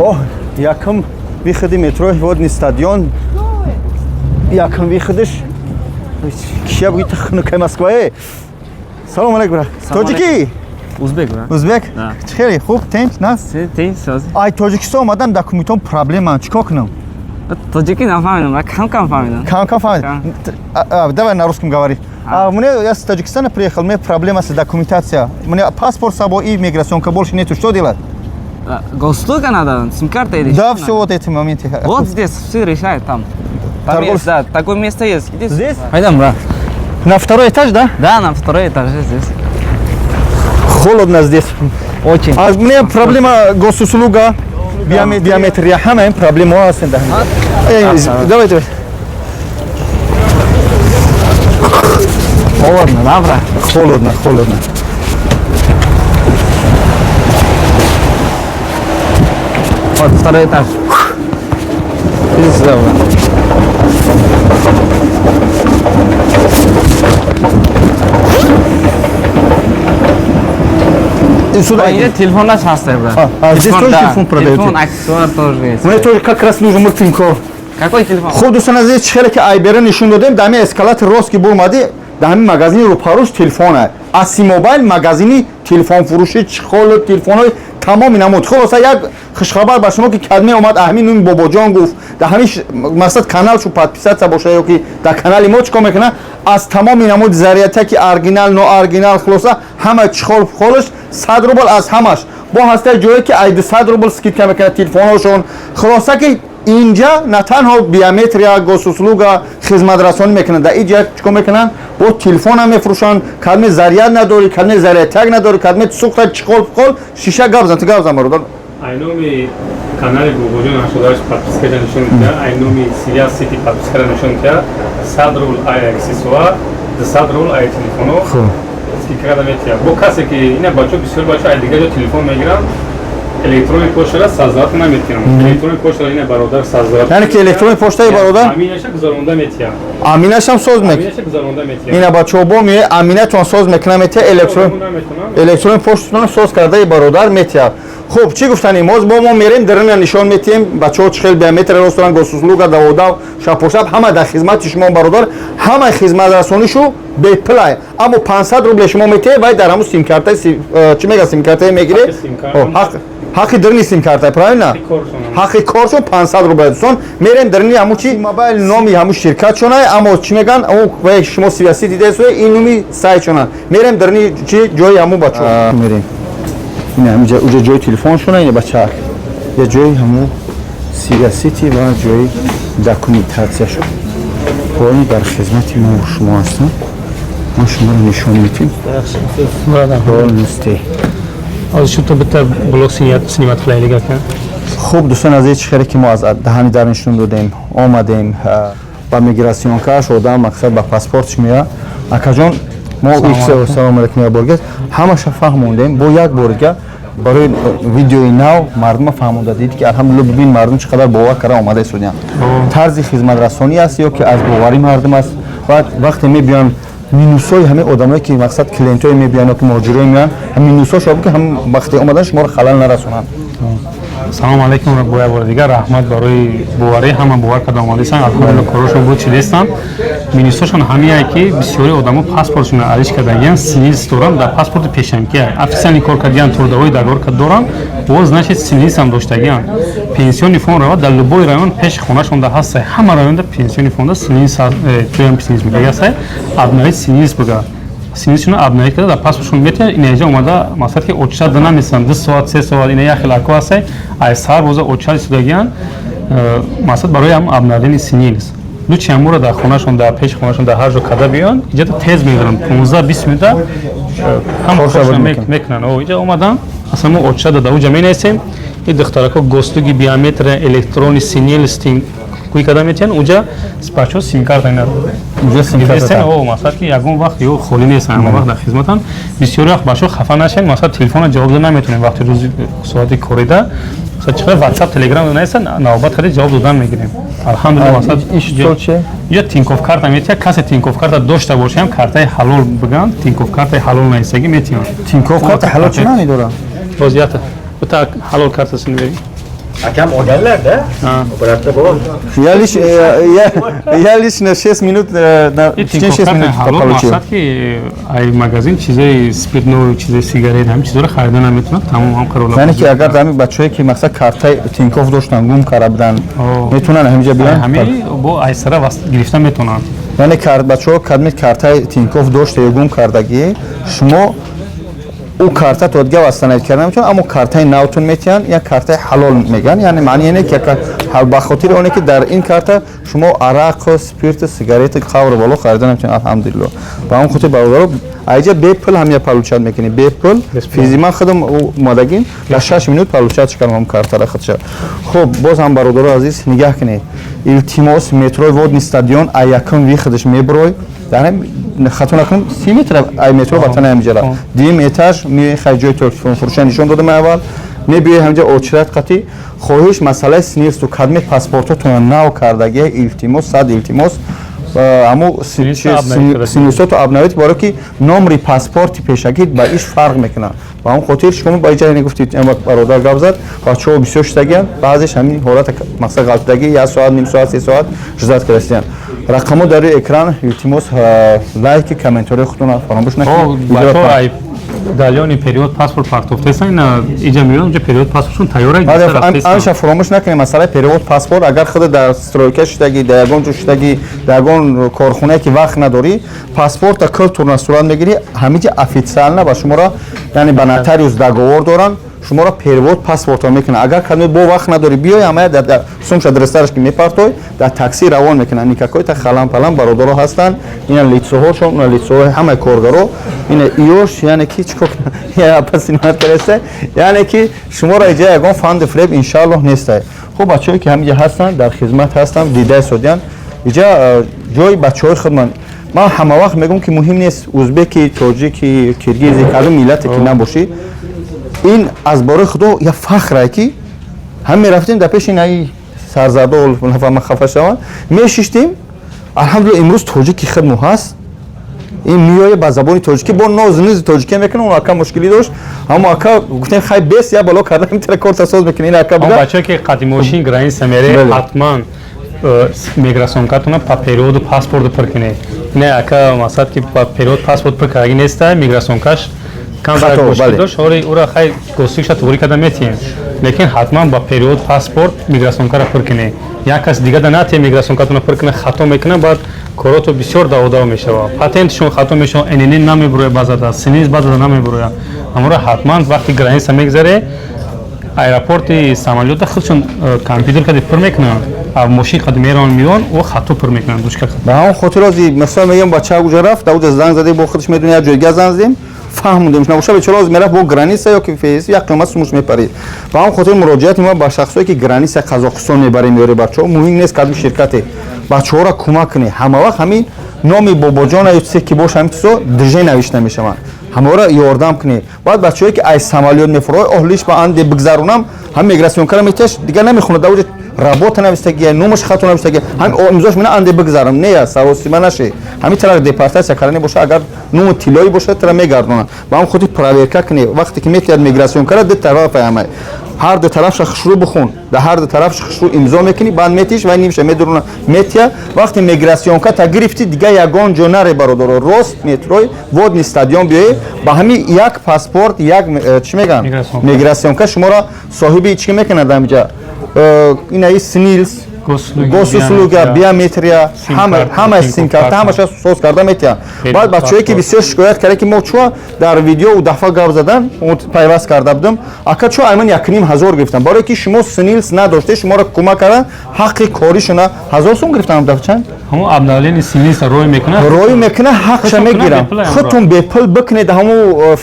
О, якам выходы метро, водный стадион. Якам выходыш. Кишия будет хнукай Москва. Салам алейкум, брат. Тоджики? Узбек, брат. Узбек? Да. Чхели, хуб, тенч, нас? Тень, сразу. Ай, Тоджикистон омадам, документом проблема. Чико кунам? Тоджики не фамилиям, брат. Кам фамилиям. Кам фамилиям? Давай на русском говори. Я с Таджикистана приехал, у меня проблема с документацией. У меня паспорт с собой и миграционка больше нету. Что делать? Госуслуга надо, сим-карта или Да, что все вот эти моменты. Вот здесь все решает там. Там есть, да, такое место есть. Иди Здесь? Пойдем, брат. На второй этаж, да? Да, на второй этаже здесь. Холодно здесь. Очень. А у меня проблема госуслуга, биометрия, хамаем проблема у нас. Давай. Холодно, да, брат? Холодно. Вот второй этаж. Иди сюда, брат. Сюда иди. Телефон наш оставь, брат. Здесь тоже телефон продают? Телефон, аксессуар тоже есть. Мне тоже как раз нужен мультинко. Какой телефон? Худосана здесь чхелки айбера нишун дадем, дами эскалатор роски булмади, дами магазини рупаруш телефона. Аси мобайл магазини телефон фуруши чхол телефоной тамоми намуд. Холоса як хушхабар ба шумо ки кадме омад аҳми нуми бобоҷон гуфт. Да ҳамиш мақсад канал шу подписаться боша ё ки да канали мо чико мекунад аз тамоми намуд зарията ки оригинал нооригинал хулоса ҳама чхол холиш 100 рубл аз ҳамаш. Бо ҳастаи ҷое ки ай 200 рубл скидка мекунад телефоношон. Хулоса ки اینجا نه تنها بیومتریا گسوسلوگا خدمت رسانی میکنن در اینجا چیکار میکنن با تلفن هم میفروشن کلمه ضریت نداری کلمه ضریت تگ نداری کلمه سوخت چخول شیشه گابزن برادر айноми канали бубоҷон ашудааш подпискаҷа нишон дида айноми сирия сити подпискаҷа нишон дида 100 рубл ай аксессуар 200 рубл ай телефоно скидкада метия бо касе ки ина бачо бисёр бачо ай дига ҷо телефон мегиранд электронный почтара саздат наметиям. Электронный почта ина бародар саздат. Яъне ки электронный почтаи бародар аминаша гузаронда метиям. Аминаш ҳам соз мек. Аминаша гузаронда метиям. Ина бачо бо ме аминатон соз мекна метия электронный почтаон соз кардаи бародар метия. Хуб, чӣ гуфтани моз бо мо мерем дарина нишон метием бачо чхел биометр росторан госуслуга давода шапошап ҳама дар хизмати шумо бародар ҳама хизматрасонишу беплай аммо 500 рубл шумо метия вай дар ҳамун симкарта чӣ мега симкарта мегире ҳаққи дарини симкарта правильно ҳаққи коршон 500 рубл дустон мерем дарини ҳамун чи мобайл номи ҳамун ширкат шонай аммо чӣ меган вай шумо сивяси дидасу ин номи сайт шонан мерем дарини чи ҷои ҳамун бачо мерем اینجا جای تلفنشون اینه بچه‌ها یه جای همون سیاسی و جای دکومنتاسیشون پایین در خدمت ما شما هستم ما شما رو نشون میدیم رول نسته از شو تو بهتر بلوگ سینمات خیلی گرکن خوب دوستان از هیچ خیلی که ما از دهانی در نشون دادیم آمدیم با میگراسیون کاش آدم مقصد با پاسپورتش میاد اکجان ما ایکس سلام علیکم یا برگرد همه شفاف موندیم با یک برگرد برای ویدیوی نو مردم فهمونده دید که الحمدلله ببین مردم چقدر باور کرده اومده سودیان طرز خدمت رسانی است یا که از باوری مردم است و وقتی میبیان مینوسای همه آدمایی که مقصد کلینتای میبیان که ماجرای میان هم مینوساش که هم وقتی اومدن شما رو خلل نرسونن سلام علیکم را بویا بار دیگر رحمت برای بواری همه باور کرده آماده سن الحمدلله کارشون بود چیدستن مینیستاشون همین که بسیاری آدما پاسپورتشون عریض کردن سینیز دارن در پاسپورت پیشنکی افسانی کار کردن توردوی دگار کرد دارن باز نشه سینیز هم داشتگیان پنسیونی فوند را در لبای رایون پیش خونهشون در هست همه رایون در پنسیونی فوند سینیز تویم سینیز میگه است ابنای سینیز بگه سینیزشون ابنایی کرده در پاسپورتشون میته این اینجا اومده مثلا که اوچا دنا میسن 2 ساعت 3 ساعت اینا یا خلاکو است ای سر روز اوچا سودگیان مثلا برای هم ابنادین سینیز دو چمور در خونهشون در پیش خونهشون در هر جا کدا بیان اینجا تیز میگیرن 15 20 میده هم خوشا میکنن او اینجا اومدن اصلا ما اوچا داده اونجا می نیستیم این دخترکو گوستوگی بیامتر الکترونی سینیل استینگ کوی کدا میتن اونجا سپاچو سیم کارت اینا اونجا سیم کارت او مثلا که یگون وقت یو خالی نیست اما وقت در خدمتن بسیار وقت باشو خفه نشن مثلا تلفن جواب دادن نمیتونن وقتی روز ساعت کوریدا مثلا چه واتساپ تلگرام نیستن نوبت خیلی جواب دادن میگیریم الحمدلله مثلا چه یا تینکوف کارت میتونه کسی تینکوف کارت داشته باشه هم کارت حلال بگن تینکوف کارت حلال نیستگی میتونه تینکوف کارت حلال چه معنی داره وضعیت بتا حلال کارت سن بری Akam olganlar-da. Operatsiya bo'ldi. Я лично 6 минут, ये 6 минут получил. मकसद कि आई магазин чизаи спиртной, чизаи сигарет, ҳам чизаро харида наметавонад, тамом ҳам қарор یعنی که اگر دمی بچه‌ای که مثلا کارتای تینکوف داشتن گم کرده بودن میتونن همینجا بیان ҳамин бо айсара гирифта метавонанд. یعنی بچه‌ها کدوم کارتای تینکوف داشته یا گم کردگی شما او کارت تو دیگه واسطه کردن میتونن اما کارتای نوتون میتونن یا کارتای حلال میگن یعنی معنی اینه که حال بخاطر اونه که در این کارت شما عرق و سپیرت سیگارت قور بالا خریدن میتونن الحمدلله با اون خاطر برادر ایجا به پل هم یا پلوچات میکنی به پل فیزیکا خودم اومدگیم در 6 minut پلوچات کردم هم کارت را خودش خب باز هم برادر عزیز نگاه کنید التماس مترو واد استادیوم ایاکم وی خودش میبروی در خاطر نکنم 30 متر ای مترو وطن همجلا دیم اتاج می خرجای تلفن فروش نشون دادم اول میبیه همجا اوچرت قطی خواهش مسئله سنیرس تو کدم پاسپورتتون نو کردگی التماس صد التماس اما سنیرسات و ابنویت برای که نمری پاسپورتی پیشگید با ایش فرق میکنه و هم خاطر شما با ایجای نگفتید اما برادر گفت زد بچه‌ها بسیار شدگیان بعضیش همین حالت مثلا غلطگی یا ساعت نیم ساعت 3 ساعت جزات کردن رقمو در اکران التماس لایک کامنتاری خودتون فراموش نکنید داليوني период паспорт партофтесан иҷа миён ҷа период паспортшон тайёра анша фаромӯш накунем масъалаи период паспорт агар худ дар стройка шудагӣ дар ягон ҷо шудагӣ дар ягон корхонае ки вақт надорӣ паспорта кил турна сурат мегирӣ ҳамиҷа официална ба шуморо яъне ба нотариус договор доранд шуморо перевод паспортро мекунад агар кадом бо вақт надорӣ биёй ҳамая дар сумша адресараш ки мепартой дар такси равон мекунад никакой-то халам палам бародаро ҳастанд ина лицоҳошон ина лицоҳои ҳамаи коргаро ина иёш яъне ки чикор я пасинат караста яъне ки шуморо иҷа ягон фанди фреб иншааллоҳ нестай хуб бачаҳое ки ҳамиҷа ҳастанд дар хизмат ҳастанд дидай содиян иҷа ҷои бачаҳои худман ман ҳама вақт мегӯям ки муҳим нест ӯзбеки тоҷики киргизи кадом миллате ки набошӣ این از برای خدا یا فخره که هم میرفتیم در پیش این ای سرزردال نفهم خفه شوند میشیشتیم الحمدلله امروز تاجیکی خدمو هست این میایه با زبان تاجیکی با ناز تاجیکی میکنه اون اکا مشکلی داشت اما اکا گفتیم خیلی بیس یا بالا کردن میتونه کارت اساس میکنه این اکا بگه بچه که قدیموشین گرین سمیره حتما میگراسیون کارتونه پا پریود پاسپورت پر کنه نه اکا مقصد که پا پریود پاسپورت پر کنه نیسته میگراسیون کاش کم برای مشکل داشت او را خیلی گسترش توری کرده میتیم لیکن حتما با پریود پاسپورت میگراسیون کار پر کنه یا کس دیگه نته میگراسیون کارتون پر کنه خطا میکنه بعد کاراتو بسیار داودا میشه پاتنتشون خطا میشه انینی نمیبره بازدا سنیز بازدا نمیبره اما حتما وقتی گرانیس میگذره ایرپورت سامالیوت خودشون کامپیوتر کدی پر میکنن ماشین قد میرون میون و خطا پر میکنن دوشکا به همون خاطر از مثلا میگم بچه کجا رفت داود زنگ زده با خودش میدونه جای زنگ زدیم فهمیدمش نباشه به چرا از میرفت با گرانیس یا که فیس یا قیمت سومش میپرید با هم خاطر مراجعت ما با شخصایی که گرانیس قزاقستان میبره میاره بچه‌ها مهم نیست کدوم شرکته بچه‌ها را کمک کنه همه وقت همین نامی باباجان یا چیزی که باشه همین چیزا درجه نوشته میشه من همه را یاردم کنه بعد بچه‌ای که ای سامالیون میفروه اهلیش با اند بگذرونم هم میگراسیون کردم میتش دیگه نمیخونه داوود رابط نوشتگی نومش خط نوشتگی هم امضاش مینا اند بگذارم نه سواسی من نشه همین طرح دپارتمنت کارنی باشه اگر نوم طلایی باشه طرح میگردونن با هم خودی پراورکا کنی وقتی که میتیاد میگراسیون کرد دو طرف همه هر دو طرف شخصو بخون در هر دو طرف شخصو امضا میکنی بعد میتیش و نمیشه میدرونه میتیا وقتی میگراسیون کا تا گرفتی دیگه یگان جونر برادر راست متروی واد استادیوم بیای با همین یک پاسپورت یک چی میگن میگراسیون کا شما را صاحب چی میکنه دامجا این ای سنیلز گوسلوگا بیامتریا همه سیم کارت همش سوس کرده میتیا بعد بچه‌ای که بسیار شکایت کرده که ما چوا در ویدیو و دفعه گپ زدن اون پیوست کرده بودم اکا چوا ایمن 1,500 گرفتم برای که شما سنیلز نداشته شما را کمک کردن حق کاریشون 1000 سوم گرفتم دفعه چند همون ابنالین سنیلز روی میکنه حقش میگیرم خودتون به پل بکنید همون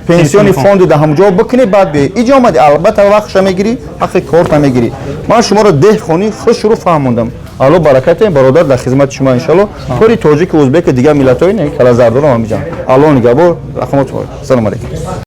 پنسیونی فوند ده همونجا بکنید بعد به اینجا اومد البته وقتش میگیری حق کارت میگیری من شما رو ده خونی خوش رو فهموندم الله برکت برادر در خدمت شما ان شاء الله کاری تاجیک و ازبک دیگه ملت‌های نه کلا زردارم میجام الله نگهدار رحمت الله سلام علیکم